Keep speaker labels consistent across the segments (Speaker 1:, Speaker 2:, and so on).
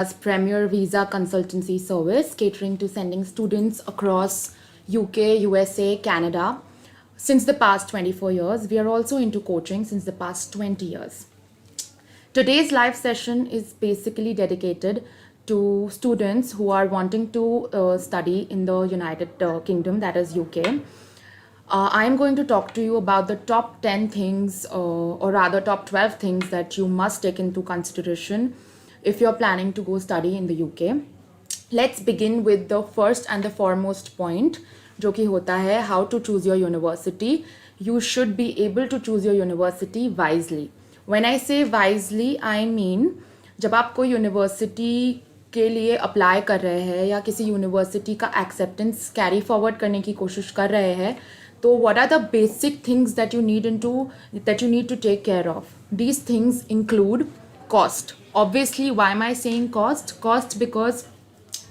Speaker 1: As premier visa consultancy service catering to sending students across UK, USA, Canada. Since the past 24 years, we are also into coaching since the past 20 years. Today's live session is basically dedicated to students who are wanting to study in the United Kingdom, that is UK. I am going to talk to you about the top 10 things, or rather, top 12 things that you must take into consideration if you're planning to go study in the UK. Let's begin with the first and the foremost point, जो कि होता है how to choose your university. You should be able to choose your university wisely. When I say wisely, I mean जब आप कोई university के लिए apply कर रहे हैं या किसी यूनिवर्सिटी का एक्सेप्टेंस कैरी फॉरवर्ड करने की कोशिश कर रहे हैं, तो what are the basic things that you need to take care of? These things include cost. Obviously, why am I saying cost? Cost because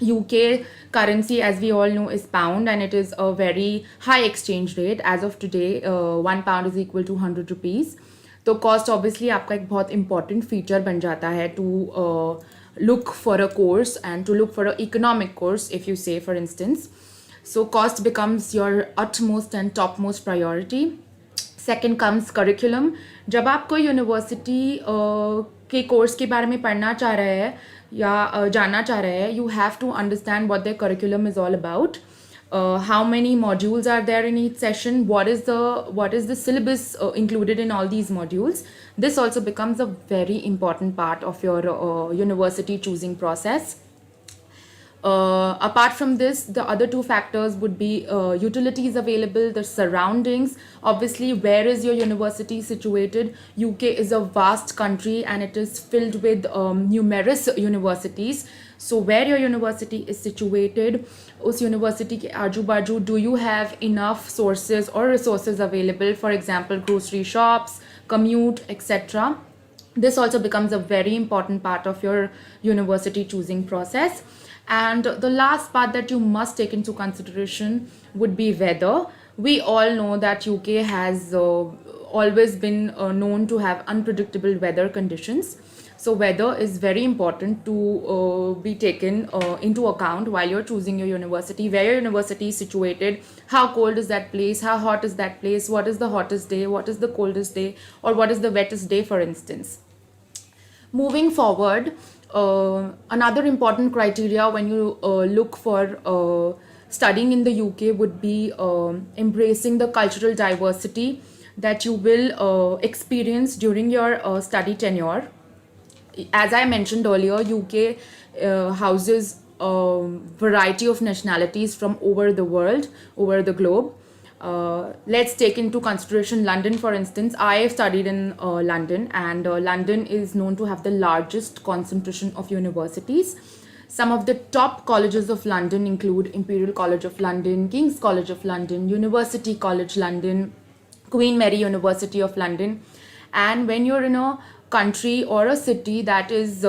Speaker 1: UK currency, as we all know, is pound, and it is a very high exchange rate. As of today, £1 is equal to 100 rupees. तो cost obviously आपका एक बहुत important feature बन जाता है to look for a course and to look for an economic course, if you say, for instance. So cost becomes your utmost and topmost priority. Second comes curriculum. जब आप कोई university के course के बारे में पढ़ना चाह रहे हैं या जानना चाह रहे हैं, you have to understand what their curriculum is all about. How many modules are there in each session? What is the syllabus included in all these modules? This also becomes a very important part of your university choosing process. Apart from this, the other two factors would be utilities available, the surroundings. Obviously, where is your university situated? UK is a vast country and it is filled with numerous universities. So where your university is situated, us university ke आजू बाजू, do you have enough sources or resources available? For example, grocery shops, commute, etc. This also becomes a very important part of your university choosing process. And the last part that you must take into consideration would be weather. We all know that UK has always been known to have unpredictable weather conditions. So weather is very important to be taken into account while you're choosing your university, where your university is situated, how cold is that place, how hot is that place, what is the hottest day, what is the coldest day, or what is the wettest day, for instance. Moving forward, another important criteria when you look for studying in the UK would be embracing the cultural diversity that you will experience during your study tenure. As I mentioned earlier, UK houses a variety of nationalities from over the world, over the globe. Let's take into consideration London, for instance. I studied in London, and London is known to have the largest concentration of universities. Some of the top colleges of London include Imperial College of London, King's College of London, University College London, Queen Mary University of London. And when you're in a country or a city that is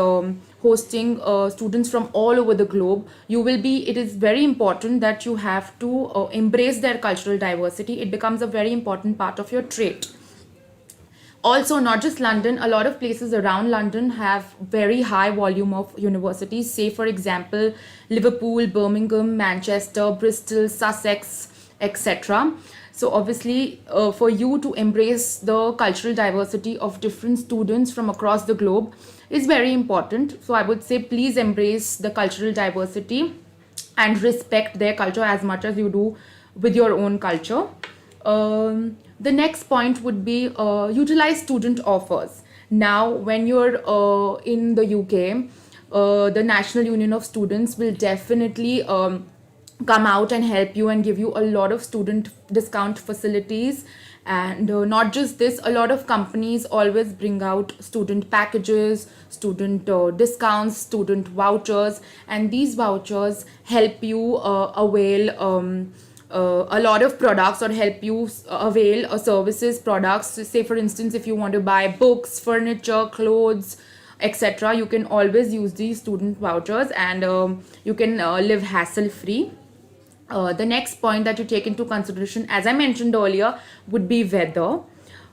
Speaker 1: hosting students from all over the globe, it is very important that you have to embrace their cultural diversity. It becomes a very important part of your trait. Also, not just London, a lot of places around London have very high volume of universities. Say, for example, Liverpool, Birmingham, Manchester, Bristol, Sussex, etc. So obviously, for you to embrace the cultural diversity of different students from across the globe is very important. So I would say please embrace the cultural diversity and respect their culture as much as you do with your own culture. The next point would be utilize student offers. Now, when you're in the UK, the National Union of Students will definitely come out and help you and give you a lot of student discount facilities. And not just this, a lot of companies always bring out student packages, student discounts, student vouchers, and these vouchers help you avail a lot of products, or help you avail services, products. Say, for instance, if you want to buy books, furniture, clothes, etc., you can always use these student vouchers, and you can live hassle free. The next point that you take into consideration, as I mentioned earlier, would be weather.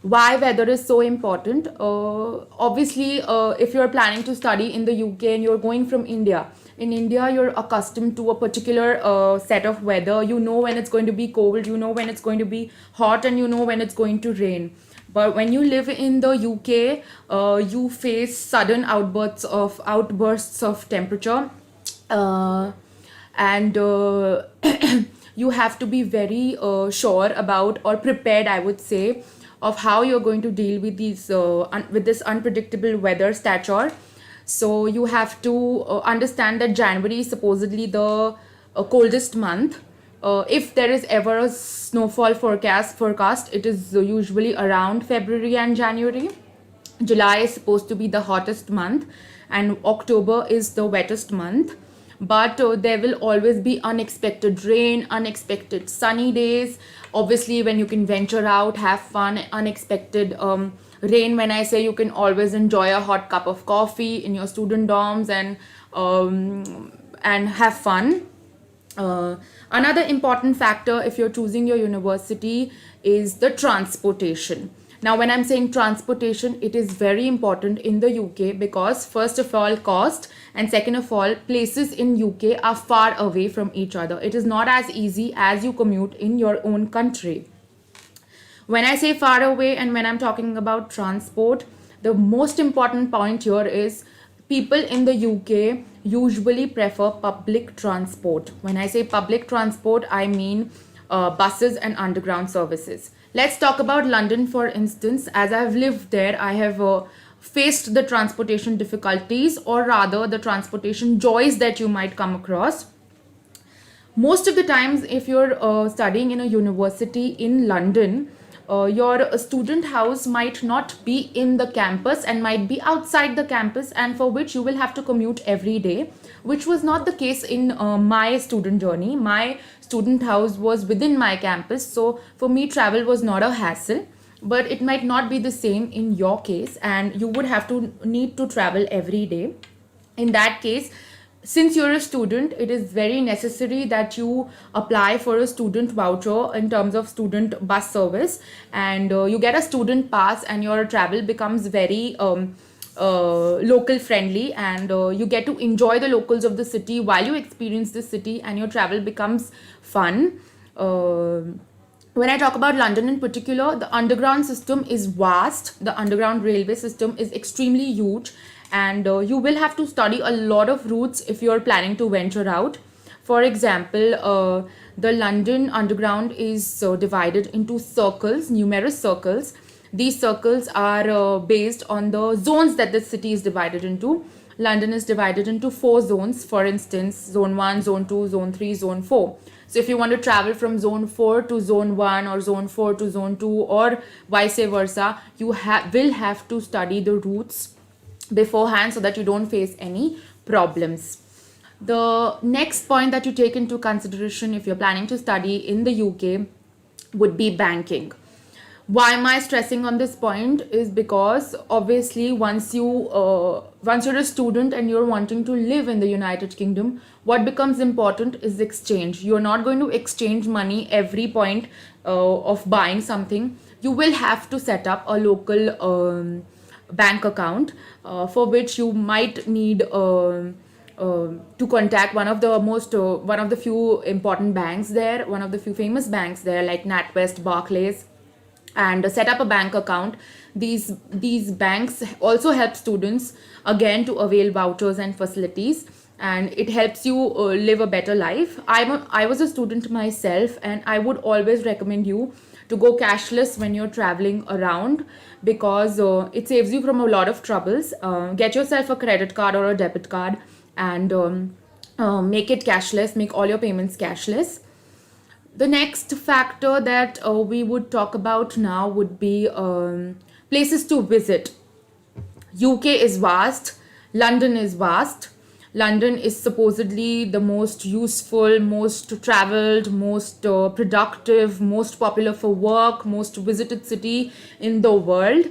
Speaker 1: Why weather is so important? Obviously, if you're planning to study in the UK and you're going from India, in India you're accustomed to a particular set of weather. You know when it's going to be cold, you know when it's going to be hot, and you know when it's going to rain. But when you live in the UK, you face sudden outbursts of temperature, uh, and you have to be very sure about, or prepared, I would say, of how you're going to deal with with this unpredictable weather stature. So you have to understand that January is supposedly the coldest month. If there is ever a snowfall forecast, it is usually around February and January. July is supposed to be the hottest month, and October is the wettest month. But there will always be unexpected rain, unexpected sunny days. Obviously, when you can venture out, have fun, unexpected rain. When I say, you can always enjoy a hot cup of coffee in your student dorms and have fun. Another important factor if you're choosing your university is the transportation. Now, when I'm saying transportation, it is very important in the UK because, first of all, cost, and second of all, places in UK are far away from each other. It is not as easy as you commute in your own country. When I say far away and when I'm talking about transport, the most important point here is people in the UK usually prefer public transport. When I say public transport, I mean buses and underground services. Let's talk about London, for instance. As I've lived there, I have faced the transportation difficulties, or rather, the transportation joys that you might come across. Most of the times, if you're studying in a university in London, your student house might not be in the campus and might be outside the campus, and for which you will have to commute every day, which was not the case in my student journey. My student house was within my campus, so for me travel was not a hassle. But it might not be the same in your case, and you would have to need to travel every day. In that case, since you're a student, it is very necessary that you apply for a student voucher in terms of student bus service, and you get a student pass, and your travel becomes very local friendly, and you get to enjoy the locals of the city while you experience the city, and your travel becomes fun. When I talk about London in particular, the underground system is vast. The underground railway system is extremely huge, and you will have to study a lot of routes if you're planning to venture out. For example, the London Underground is divided into circles, numerous circles. These circles are based on the zones that the city is divided into. London is divided into 4 zones, for instance, Zone 1, Zone 2, Zone 3, Zone 4. So if you want to travel from Zone 4 to Zone 1 or Zone 4 to Zone 2 or vice versa, you will have to study the routes beforehand so that you don't face any problems. The next point that you take into consideration if you're planning to study in the UK would be banking. Why am I stressing on this point is because obviously once you're a student and you're wanting to live in the United Kingdom, what becomes important is exchange. You're not going to exchange money every point of buying something. You will have to set up a local bank account for which you might need to contact one of the few important banks there, one of the few famous banks there, like NatWest, Barclays, and set up a bank account. These banks also help students again to avail vouchers and facilities, and it helps you live a better life. I was a student myself, and I would always recommend you to go cashless when you're traveling around, because it saves you from a lot of troubles. Get yourself a credit card or a debit card, and make it cashless, make all your payments cashless. The next factor that we would talk about now would be places to visit. UK is vast, London is vast. London is supposedly the most useful, most traveled, most productive, most popular for work, most visited city in the world.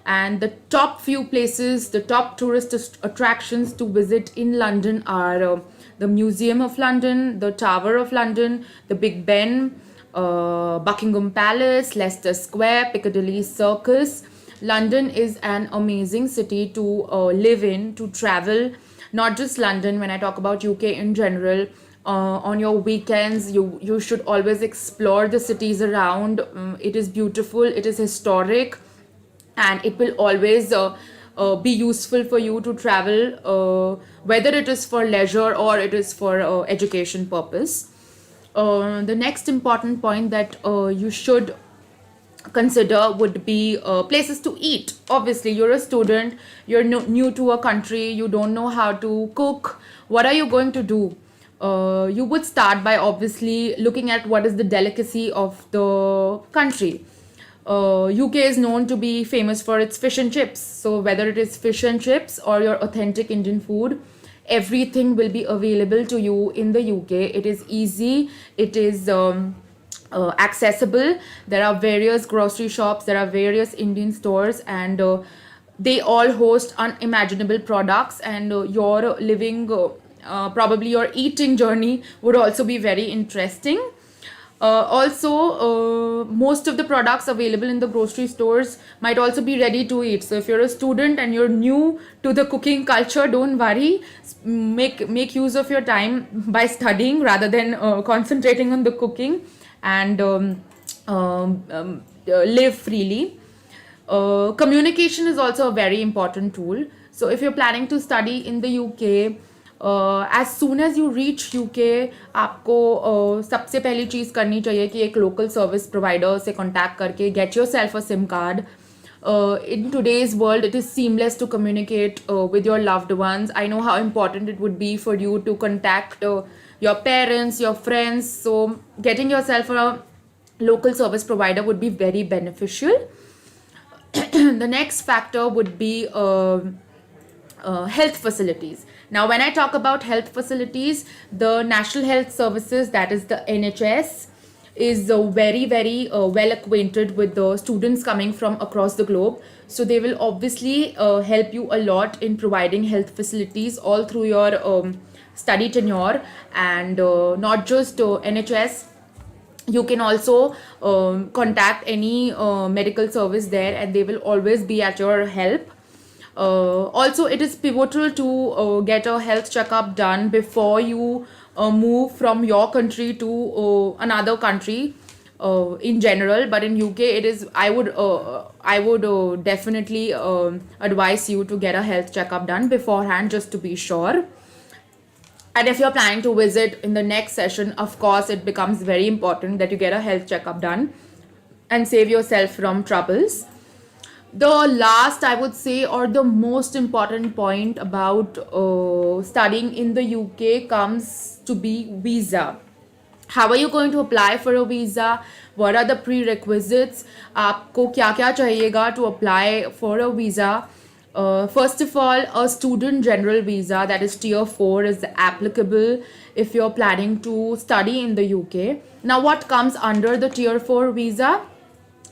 Speaker 1: And the top few places, the top tourist attractions to visit in London are the Museum of London, the Tower of London, the Big Ben, Buckingham Palace, Leicester Square, Piccadilly Circus. London is an amazing city to live in, to travel. Not just London, when I talk about UK in general, on your weekends, you should always explore the cities around. It is beautiful, it is historic, and it will always be useful for you to travel, whether it is for leisure or it is for education purpose. The next important point that you should consider would be places to eat. Obviously, you're a student, you're new to a country, you don't know how to cook. What are you going to do? You would start by obviously looking at what is the delicacy of the country. UK is known to be famous for its fish and chips. So whether it is fish and chips or your authentic Indian food, everything will be available to you in the UK. It is easy. It is accessible. There are various grocery shops. There are various Indian stores, and they all host unimaginable products. And your living, probably your eating journey would also be very interesting. Most of the products available in the grocery stores might also be ready to eat. So if you're a student and you're new to the cooking culture, don't worry. Make use of your time by studying rather than concentrating on the cooking, and live freely. Communication is also a very important tool. So if you're planning to study in the UK, as soon as you reach UK, आपको सबसे पहली चीज़ करनी चाहिए कि एक local service provider से contact करके get yourself a SIM card. In today's world, it is seamless to communicate with your loved ones. I know how important it would be for you to contact your parents, your friends. So getting yourself a local service provider would be very beneficial. The next factor would be health facilities. Now, when I talk about health facilities, the National Health Services, that is the NHS, is very well acquainted with the students coming from across the globe. So they will obviously help you a lot in providing health facilities all through your study tenure, and not just NHS. You can also contact any medical service there, and they will always be at your help. Also, it is pivotal to get a health checkup done before you move from your country to another country in general. But in UK, it is I would definitely advise you to get a health checkup done beforehand, just to be sure. And if you're planning to visit in the next session, of course, it becomes very important that you get a health checkup done and save yourself from troubles. The last, I would say, or the most important point about studying in the UK comes to be visa. How are you going to apply for a visa? What are the prerequisites? आपको क्या क्या चाहिएगा to apply for a visa? First of all, a student general visa, that is tier 4, is applicable if you're planning to study in the UK. Now, what comes under the tier 4 visa?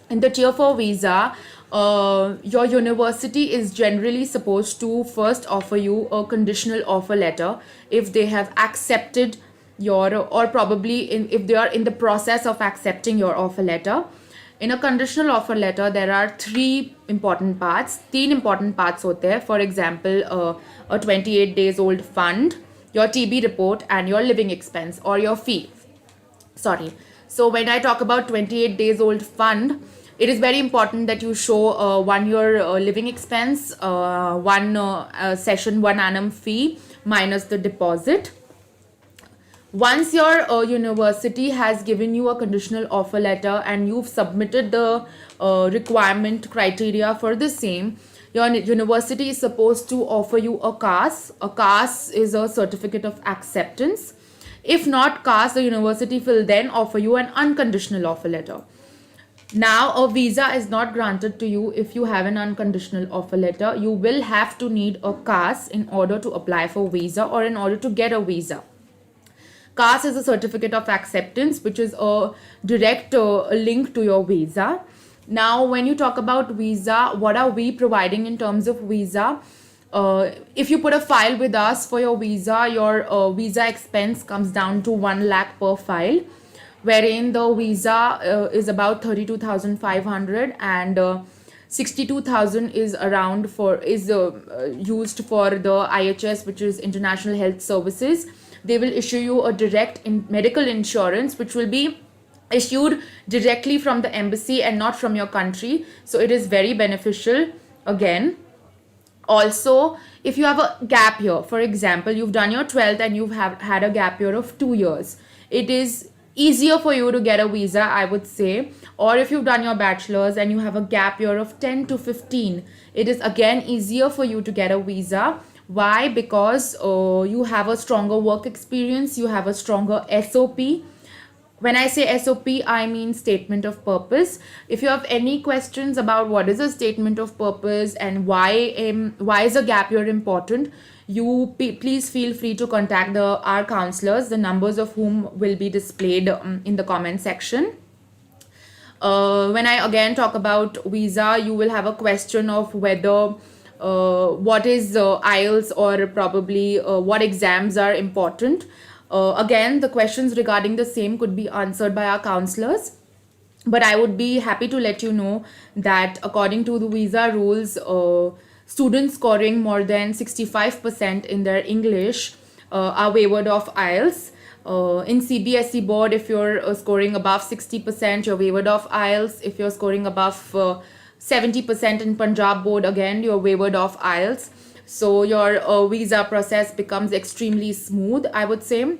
Speaker 1: In the tier 4 visa, your university is generally supposed to first offer you a conditional offer letter if they have accepted your, or probably if they are in the process of accepting your offer letter. In a conditional offer letter, there are three important parts. तीन important parts होते हैं. For example, a 28 days old fund, your TB report, and your living expense or your fee. Sorry. So when I talk about 28 days old fund, it is very important that you show 1 year living expense, one session 1 annum fee minus the deposit. Once your university has given you a conditional offer letter and you've submitted the requirement criteria for the same, your university is supposed to offer you a CAS. A CAS is a certificate of acceptance. If not CAS, the university will then offer you an unconditional offer letter. Now, a visa is not granted to you if you have an unconditional offer letter. You will have to need a CAS in order to apply for visa or in order to get a visa. CAS is a certificate of acceptance, which is a direct link to your visa. Now, when you talk about visa, what are we providing in terms of visa? If you put a file with us for your visa, your visa expense comes down to 1 lakh per file. wherein the visa is about 32,500, and 62,000 is around for is used for the IHS, which is International Health Services. They will issue you a direct medical insurance, which will be issued directly from the embassy and not from your country. So it is very beneficial again. Also, if you have a gap year, for example, you've done your 12th and you've had a gap year of 2 years, it is easier for you to get a visa, I would say. Or if you've done your bachelor's and you have a gap year of 10 to 15, it is again easier for you to get a visa. Why? Because you have a stronger work experience, you have a stronger SOP. When I say SOP, I mean statement of purpose. If you have any questions about what is a statement of purpose and why is a gap year important, please feel free to contact our counselors, the numbers of whom will be displayed in the comment section. When I again talk about visa, you will have a question of whether what is IELTS, or probably what exams are important. Again, the questions regarding the same could be answered by our counselors, but I would be happy to let you know that according to the visa rules, students scoring more than 65% in their English are waived of IELTS. In CBSE board, if you're scoring above 60%, you're waived of IELTS. If you're scoring above 70% in Punjab board, again, you're waived of IELTS. So your visa process becomes extremely smooth, I would say.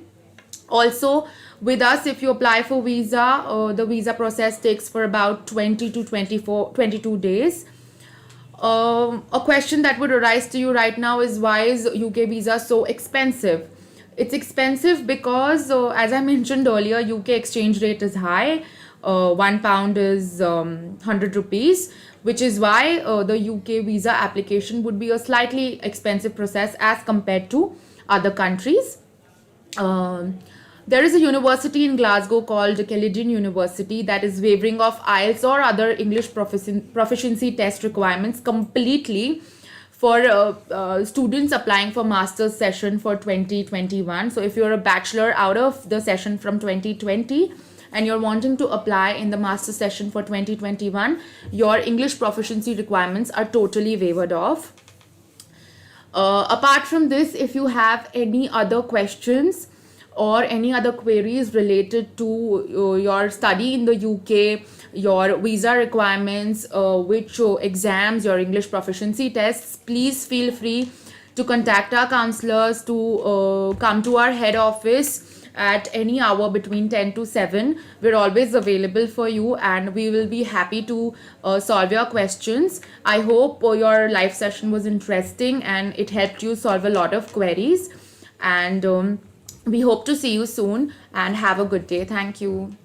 Speaker 1: Also, with us, if you apply for visa, the visa process takes for about 20 to 22 days. A question that would arise to you right now is, why is UK visa so expensive? It's expensive because, as I mentioned earlier, UK exchange rate is high. £1 is 100 rupees, which is why the UK visa application would be a slightly expensive process as compared to other countries. There is a university in Glasgow called Caledonian University that is waiving of IELTS or other English proficiency test requirements completely for students applying for master's session for 2021. So if you're a bachelor out of the session from 2020, and you're wanting to apply in the master session for 2021, your English proficiency requirements are totally waived off. Apart from this, if you have any other questions or any other queries related to your study in the UK, your visa requirements, which exams, your English proficiency tests, please feel free to contact our counselors, to come to our head office at any hour between 10 to 7. We're always available for you, and we will be happy to solve your questions. I hope your live session was interesting and it helped you solve a lot of queries. And we hope to see you soon, and have a good day. Thank you.